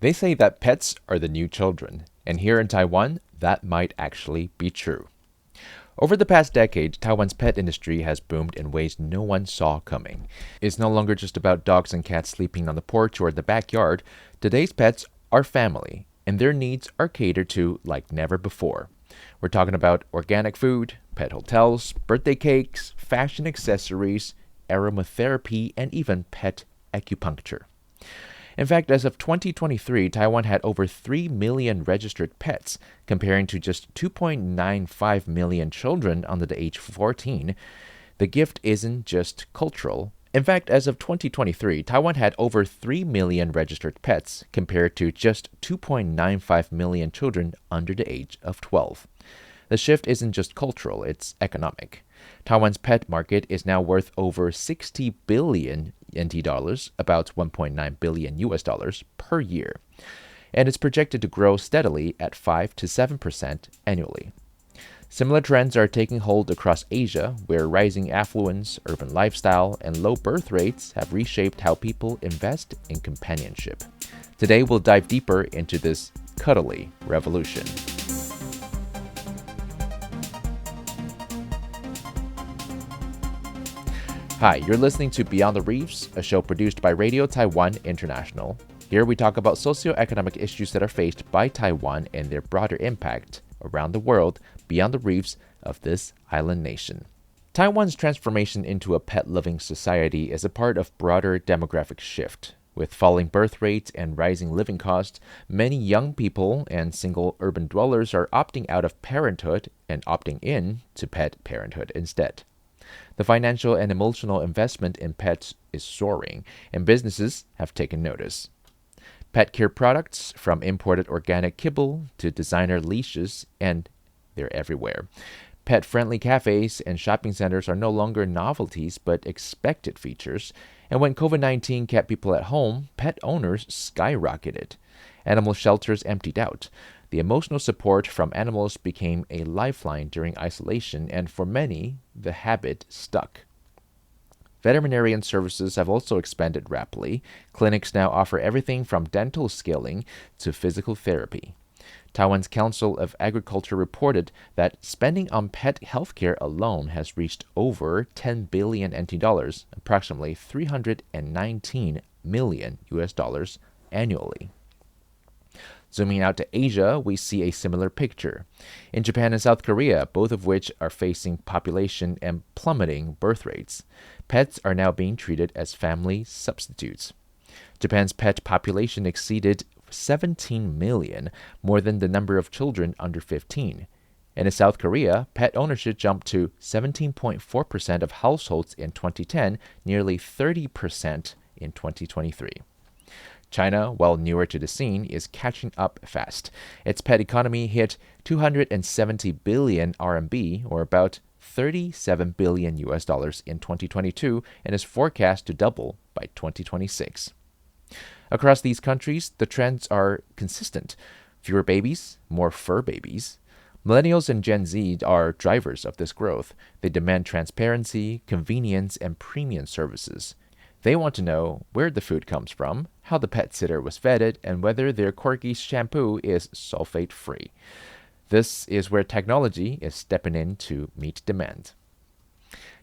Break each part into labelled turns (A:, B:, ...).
A: They say that pets are the new children, and here in Taiwan, that might actually be true. Over the past decade, Taiwan's pet industry has boomed in ways no one saw coming. It's no longer just about dogs and cats sleeping on the porch or the backyard. Today's pets are family, and their needs are catered to like never before. We're talking about organic food, pet hotels, birthday cakes, fashion accessories, aromatherapy, and even pet acupuncture. In fact, as of 2023, Taiwan had over 3 million registered pets, comparing to just 2.95 million children under the age of 14. The gift isn't just cultural. In fact, as of 2023, Taiwan had over 3 million registered pets, compared to just 2.95 million children under the age of 12. The shift isn't just cultural, it's economic. Taiwan's pet market is now worth over 60 billion NT dollars, about 1.9 billion US dollars per year, and it's projected to grow steadily at 5 to 7% annually. Similar trends are taking hold across Asia, where rising affluence, urban lifestyle, and low birth rates have reshaped how people invest in companionship. Today, we'll dive deeper into this cuddly revolution. Hi, you're listening to Beyond the Reefs, a show produced by Radio Taiwan International. Here we talk about socio-economic issues that are faced by Taiwan and their broader impact around the world beyond the reefs of this island nation. Taiwan's transformation into a pet-loving society is a part of broader demographic shift. With falling birth rates and rising living costs, many young people and single urban dwellers are opting out of parenthood and opting in to pet parenthood instead. The financial and emotional investment in pets is soaring, and businesses have taken notice. Pet care products, from imported organic kibble to designer leashes, and they're everywhere. Pet-friendly cafes and shopping centers are no longer novelties but expected features, and when COVID-19 kept people at home, pet owners skyrocketed. Animal shelters emptied out. The emotional support from animals became a lifeline during isolation, and for many, the habit stuck. Veterinarian services have also expanded rapidly. Clinics now offer everything from dental scaling to physical therapy. Taiwan's Council of Agriculture reported that spending on pet healthcare alone has reached over 10 billion NT dollars, approximately 319 million US dollars annually. Zooming out to Asia, we see a similar picture. In Japan and South Korea, both of which are facing population and plummeting birth rates, pets are now being treated as family substitutes. Japan's pet population exceeded 17 million, more than the number of children under 15. And in South Korea, pet ownership jumped to 17.4% of households in 2010, nearly 30% in 2023. China, while newer to the scene, is catching up fast. Its pet economy hit 270 billion RMB, or about 37 billion US dollars in 2022, and is forecast to double by 2026. Across these countries, the trends are consistent. Fewer babies, more fur babies. Millennials and Gen Z are drivers of this growth. They demand transparency, convenience, and premium services. They want to know where the food comes from, how the pet sitter was vetted, and whether their corgi shampoo is sulfate-free. This is where technology is stepping in to meet demand.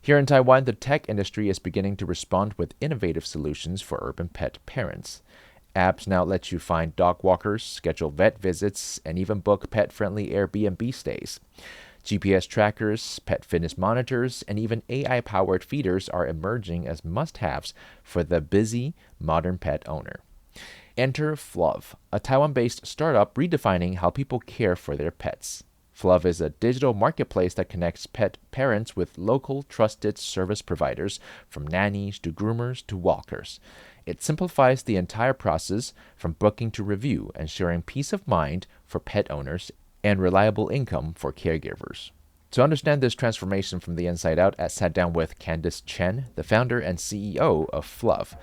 A: Here in Taiwan, the tech industry is beginning to respond with innovative solutions for urban pet parents. Apps now let you find dog walkers, schedule vet visits, and even book pet-friendly Airbnb stays. GPS trackers, pet fitness monitors, and even AI-powered feeders are emerging as must-haves for the busy, modern pet owner. Enter Fluv, a Taiwan-based startup redefining how people care for their pets. Fluv is a digital marketplace that connects pet parents with local, trusted service providers, from nannies to groomers to walkers. It simplifies the entire process, from booking to review, ensuring peace of mind for pet owners and reliable income for caregivers. To understand this transformation from the inside out, I sat down with Candice Chen, the founder and CEO of Fluv.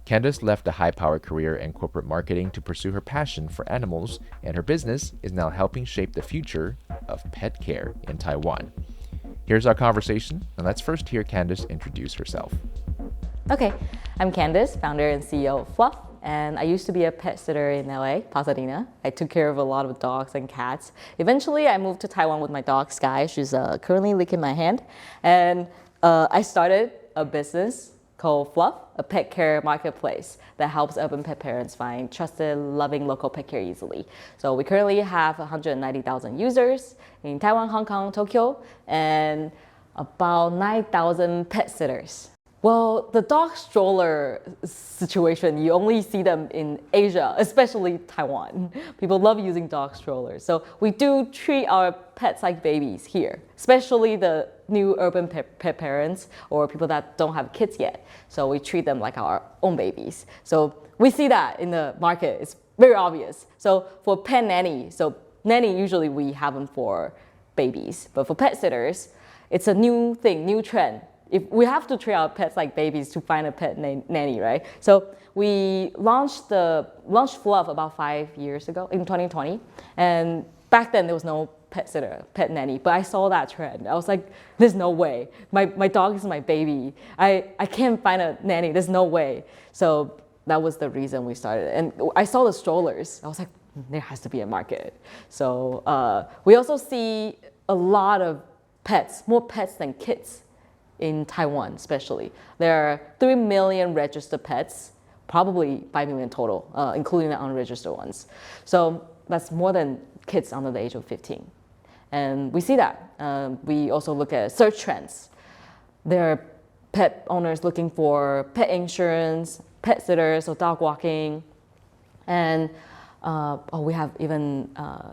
A: Candice left a high-powered career in corporate marketing to pursue her passion for animals, and her business is now helping shape the future of pet care in Taiwan. Here's our conversation, and let's first hear Candice introduce herself.
B: Okay, I'm Candice, founder and CEO of Fluv, and I used to be a pet sitter in LA, Pasadena. I took care of a lot of dogs and cats. Eventually, I moved to Taiwan with my dog, Sky. She's currently licking my hand. And I started a business called Fluff, a pet care marketplace that helps urban pet parents find trusted, loving local pet care easily. So we currently have 190,000 users in Taiwan, Hong Kong, Tokyo, and about 9,000 pet sitters. Well, the dog stroller situation, you only see them in Asia, especially Taiwan. People love using dog strollers. So we do treat our pets like babies here, especially the new urban pet parents or people that don't have kids yet. So we treat them like our own babies. So we see that in the market. It's very obvious. So for pet nanny, so nanny usually we have them for babies, but for pet sitters, it's a new thing, new trend. If we have to treat our pets like babies to find a pet nanny, right? So we launched Fluff about 5 years ago in 2020, and back then there was no pet sitter, pet nanny, but I saw that trend. I was like, there's no way. My dog is my baby. I can't find a nanny. There's no way. So that was the reason we started. And I saw the strollers. I was like, there has to be a market. So we also see a lot of pets, more pets than kids in Taiwan especially. There are 3 million registered pets, probably 5 million total, including the unregistered ones. So that's more than kids under the age of 15. And we see that. We also look at search trends. There are pet owners looking for pet insurance, pet sitters, or dog walking. And we have even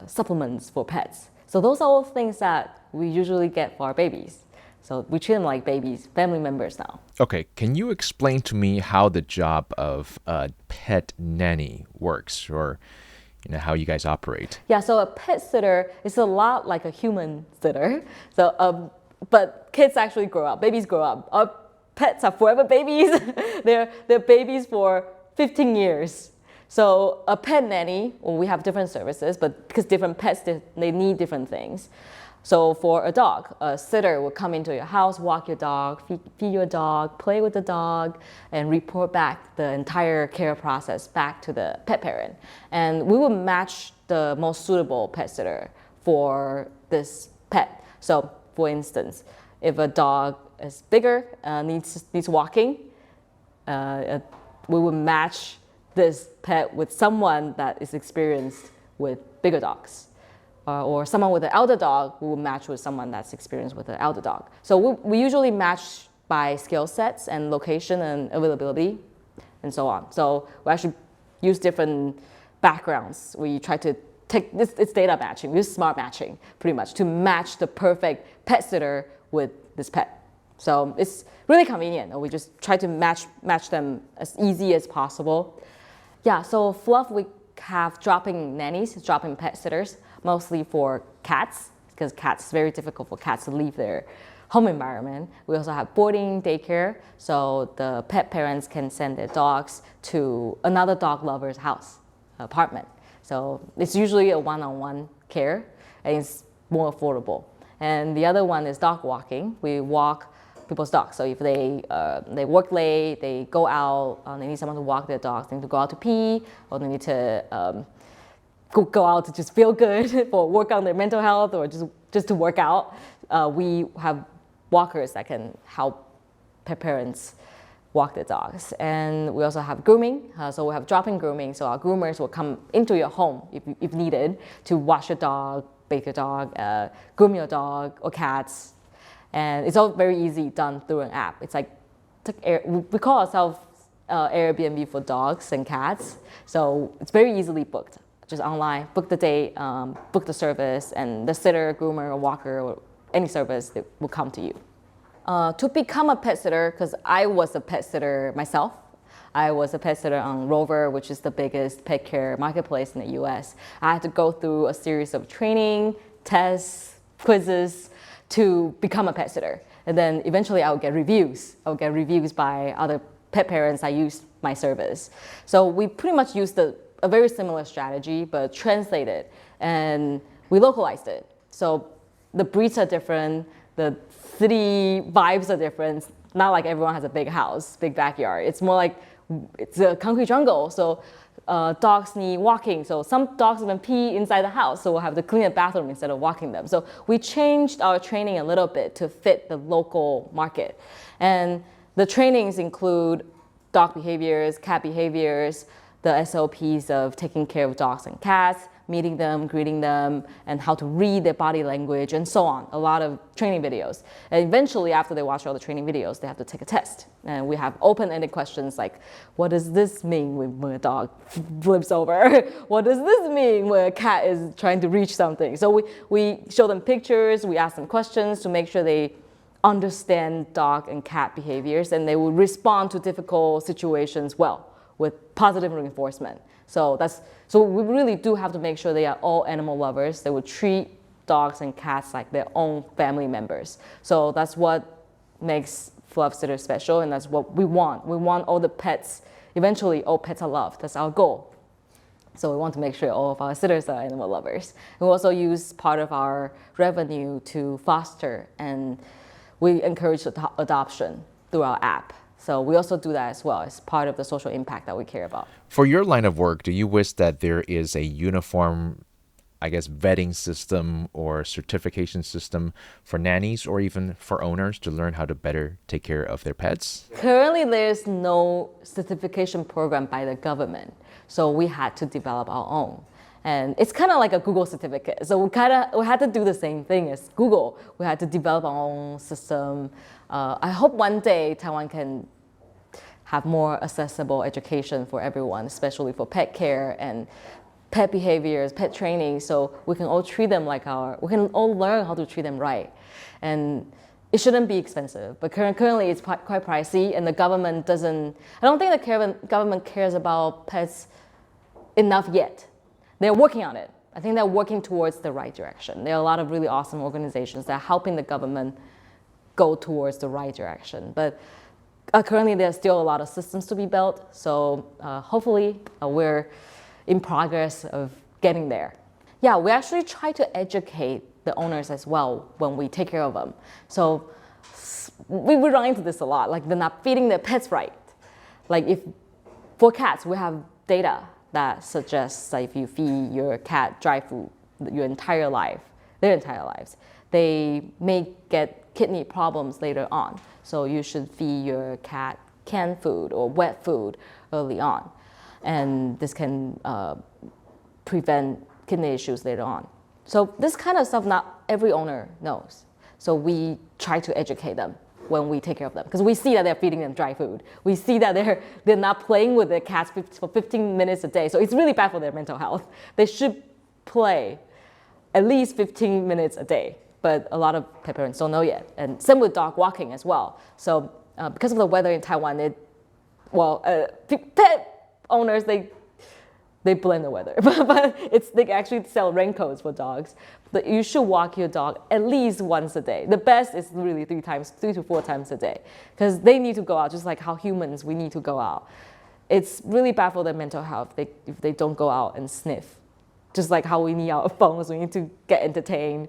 B: supplements for pets. So those are all things that we usually get for our babies. So we treat them like babies, family members now.
A: Okay, can you explain to me how the job of a pet nanny works, or how you guys operate?
B: Yeah, so a pet sitter is a lot like a human sitter. So, but kids actually grow up, babies grow up. Our pets are forever babies. they're babies for 15 years. So a pet nanny, well, we have different services, but because different pets, they need different things. So for a dog, a sitter will come into your house, walk your dog, feed your dog, play with the dog, and report back the entire care process back to the pet parent. And we will match the most suitable pet sitter for this pet. So for instance, if a dog is bigger, needs walking, we will match this pet with someone that is experienced with bigger dogs. Or someone with an elder dog, we will match with someone that's experienced with an elder dog. So we usually match by skill sets and location and availability and so on. So we actually use different backgrounds. We try to take, it's data matching, we use smart matching pretty much to match the perfect pet sitter with this pet. So it's really convenient. We just try to match them as easy as possible. Yeah, so Fluff, we have drop-in nannies, drop-in pet sitters, mostly for cats, because it's very difficult for cats to leave their home environment. We also have boarding daycare, so the pet parents can send their dogs to another dog lover's house, apartment. So it's usually a one-on-one care, and it's more affordable. And the other one is dog walking. We walk people's dogs. So if they work late, they go out, they need someone to walk their dogs, they need to go out to pee, or they need to go out to just feel good or work on their mental health, or just to work out. We have walkers that can help pet parents walk their dogs. And we also have grooming. So we have drop-in grooming. So our groomers will come into your home if needed to wash your dog, bathe your dog, groom your dog or cats. And it's all very easy done through an app. It's like we call ourselves Airbnb for dogs and cats. So it's very easily booked. Just online, book the date, book the service, and the sitter, groomer, or walker, or any service that will come to you. To become a pet sitter, because I was a pet sitter myself, I was a pet sitter on Rover, which is the biggest pet care marketplace in the US. I had to go through a series of training, tests, quizzes to become a pet sitter. And then eventually I would get reviews. I would get reviews by other pet parents that used my service. So we pretty much used a very similar strategy, but translated, and we localized it. So the breeds are different, the city vibes are different. Not like everyone has a big house, big backyard. It's more like it's a concrete jungle, so dogs need walking. So some dogs even pee inside the house, so we'll have to clean the bathroom instead of walking them. So we changed our training a little bit to fit the local market. And the trainings include dog behaviors, cat behaviors, the SOPs of taking care of dogs and cats, meeting them, greeting them, and how to read their body language, and so on. A lot of training videos. And eventually, after they watch all the training videos, they have to take a test. And we have open-ended questions like, what does this mean when a dog flips over? What does this mean when a cat is trying to reach something? So we show them pictures, we ask them questions to make sure they understand dog and cat behaviors, and they will respond to difficult situations well with positive reinforcement. So we really do have to make sure they are all animal lovers. They will treat dogs and cats like their own family members. So that's what makes Fluff Sitter special, and that's what we want. We want all the pets, eventually all pets are loved. That's our goal. So we want to make sure all of our sitters are animal lovers. We also use part of our revenue to foster, and we encourage adoption through our app. So we also do that as well as part of the social impact that we care about.
A: For your line of work, do you wish that there is a uniform, I guess, vetting system or certification system for nannies or even for owners to learn how to better take care of their pets?
B: Currently, there's no certification program by the government. So we had to develop our own. And it's kind of like a Google certificate. So we had to do the same thing as Google. We had to develop our own system. I hope one day Taiwan can have more accessible education for everyone, especially for pet care and pet behaviors, pet training, so we can all treat them we can all learn how to treat them right. And it shouldn't be expensive, but currently it's quite pricey, and the government doesn't, I don't think the government cares about pets enough yet. They're working on it. I think they're working towards the right direction. There are a lot of really awesome organizations that are helping the government go towards the right direction. But currently, there's still a lot of systems to be built. So hopefully, we're in progress of getting there. Yeah, we actually try to educate the owners as well when we take care of them. So we run into this a lot, like they're not feeding their pets right. Like for cats, we have data that suggests that if you feed your cat dry food their entire lives, they may get kidney problems later on. So you should feed your cat canned food or wet food early on. And this can prevent kidney issues later on. So this kind of stuff not every owner knows. So we try to educate them when we take care of them, because we see that they're feeding them dry food. We see that they're not playing with their cats for 15 minutes a day. So it's really bad for their mental health. They should play at least 15 minutes a day. But a lot of pet parents don't know yet. And same with dog walking as well. So because of the weather in Taiwan, pet owners, they blame the weather. but they actually sell raincoats for dogs. But you should walk your dog at least once a day. The best is really 3 to 4 times a day. Because they need to go out, just like how humans, we need to go out. It's really bad for their mental health if they don't go out and sniff. Just like how we need our phones, we need to get entertained.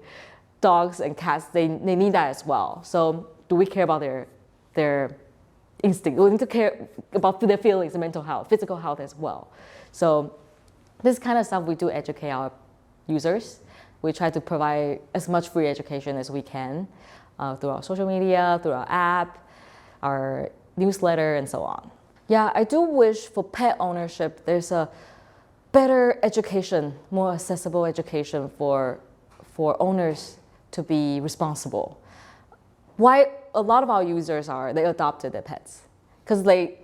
B: Dogs and cats, they need that as well. So do we care about their instinct? We need to care about their feelings and mental health, physical health as well. So this kind of stuff we do educate our users. We try to provide as much free education as we can through our social media, through our app, our newsletter, and so on. Yeah, I do wish for pet ownership there's a better education, more accessible education for owners to be responsible. Why a lot of our users they adopted their pets because they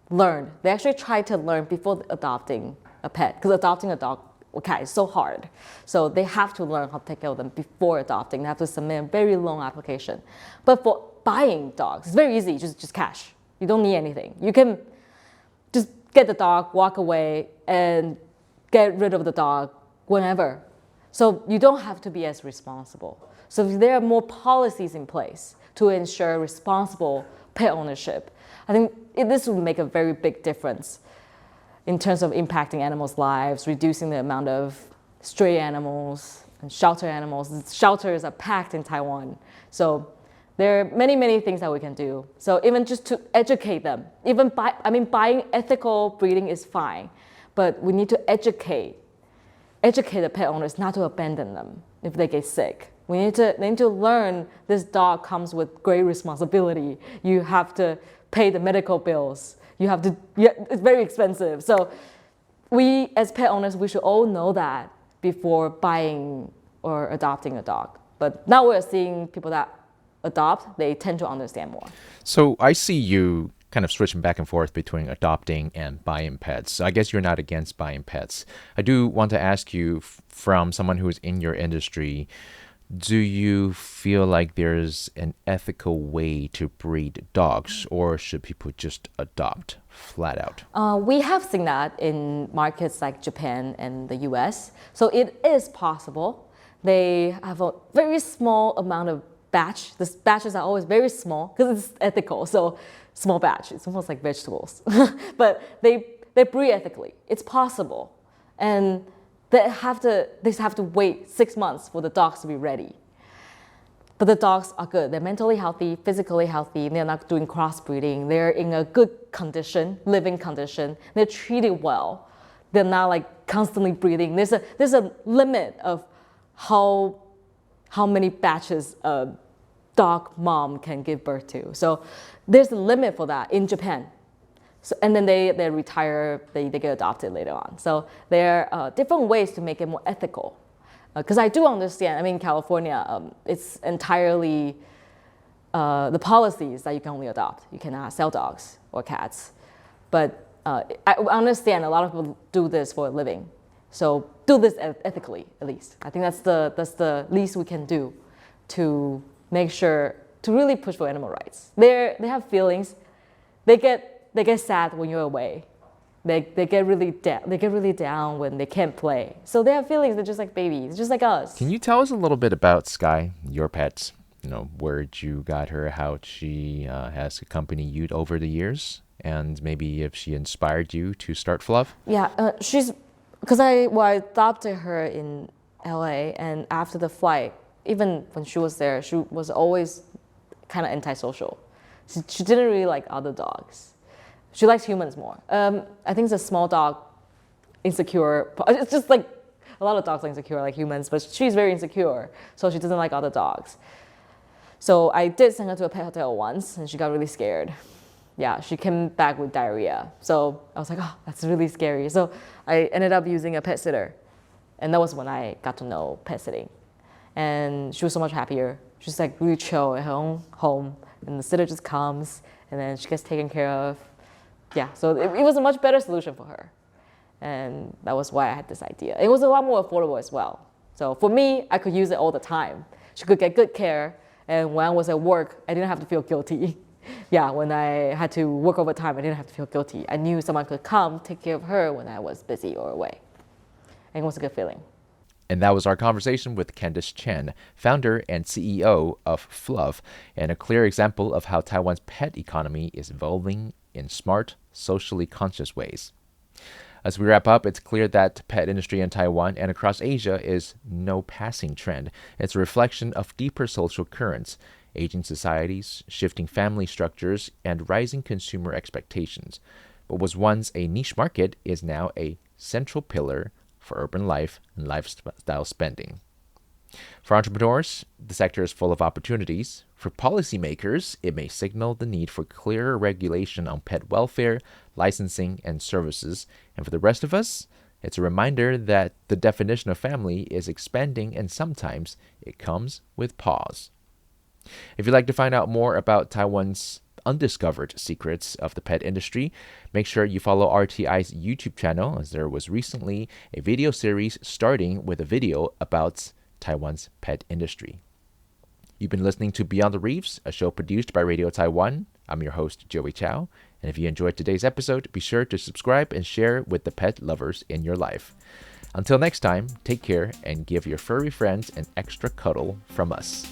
B: learned. They actually tried to learn before adopting a pet, because adopting a dog or cat is so hard. So they have to learn how to take care of them before adopting. They have to submit a very long application. But for buying dogs, it's very easy, just cash. You don't need anything. You can just get the dog, walk away, and get rid of the dog whenever. So you don't have to be as responsible. So if there are more policies in place to ensure responsible pet ownership, I think this would make a very big difference in terms of impacting animals' lives, reducing the amount of stray animals and shelter animals. Shelters are packed in Taiwan. So There are many, many things that we can do. So even just to educate them, buying ethical breeding is fine, but we need to educate the pet owners not to abandon them if they get sick. They need to learn this dog comes with great responsibility. You have to pay the medical bills. It's very expensive. So we as pet owners, we should all know that before buying or adopting a dog. But now we're seeing people that adopt, they tend to understand more.
A: So I see you kind of switching back and forth between adopting and buying pets. So I guess you're not against buying pets. I do want to ask you, from someone who is in your industry, do you feel like there's an ethical way to breed dogs, or should people just adopt flat out?
B: We have seen that in markets like Japan and the US. So it is possible. They have a very small amount of batch. The batches are always very small because it's ethical. So small batch, it's almost like vegetables. But they breed ethically. It's possible. And they have to wait 6 months for the dogs to be ready. But the dogs are good. They're mentally healthy, physically healthy. They're not doing crossbreeding. They're in a good condition, living condition. They're treated well. They're not like constantly breeding. There's a limit of how many batches a dog mom can give birth to. So there's a limit for that in Japan. So, and then they retire, they get adopted later on. So there are different ways to make it more ethical. Because I do understand, in California, it's entirely the policies that you can only adopt. You cannot sell dogs or cats. But I understand a lot of people do this for a living. So do this ethically, at least. I think that's the least we can do to make sure, to really push for animal rights. They have feelings. They get sad when you're away. They get really down when they can't play. So they have feelings. They're just like babies, just like us.
A: Can you tell us a little bit about Sky, your pet? Where you got her, how she has accompanied you over the years, and maybe if she inspired you to start Fluff?
B: Yeah, because I adopted her in LA, and after the flight, even when she was there, she was always kind of antisocial. She didn't really like other dogs. She likes humans more. I think it's a small dog, insecure. It's just like a lot of dogs are insecure like humans, but she's very insecure, so she doesn't like other dogs. So I did send her to a pet hotel once, and she got really scared. Yeah, she came back with diarrhea. So I was like, oh, that's really scary. So I ended up using a pet sitter. And that was when I got to know pet sitting. And she was so much happier. She's like really chill at her own home. And the sitter just comes, and then she gets taken care of. Yeah, so it was a much better solution for her. And that was why I had this idea. It was a lot more affordable as well. So for me, I could use it all the time. She could get good care. And when I was at work, I didn't have to feel guilty. Yeah, when I had to work overtime, I didn't have to feel guilty. I knew someone could come take care of her when I was busy or away. And it was a good feeling.
A: And that was our conversation with Candice Chen, founder and CEO of Fluff, and a clear example of how Taiwan's pet economy is evolving in smart, socially conscious ways. As we wrap up, it's clear that the pet industry in Taiwan and across Asia is no passing trend. It's a reflection of deeper social currents, aging societies, shifting family structures, and rising consumer expectations. What was once a niche market is now a central pillar for urban life and lifestyle spending. For entrepreneurs, the sector is full of opportunities. For policymakers, it may signal the need for clearer regulation on pet welfare, licensing, and services. And for the rest of us, it's a reminder that the definition of family is expanding, and sometimes it comes with pause. If you'd like to find out more about Taiwan's undiscovered secrets of the pet industry, make sure you follow RTI's YouTube channel, as there was recently a video series starting with a video about Taiwan's pet industry. You've been listening to Beyond the Reefs, a show produced by Radio Taiwan. I'm your host, Joey Chou. And if you enjoyed today's episode, be sure to subscribe and share with the pet lovers in your life. Until next time, take care and give your furry friends an extra cuddle from us.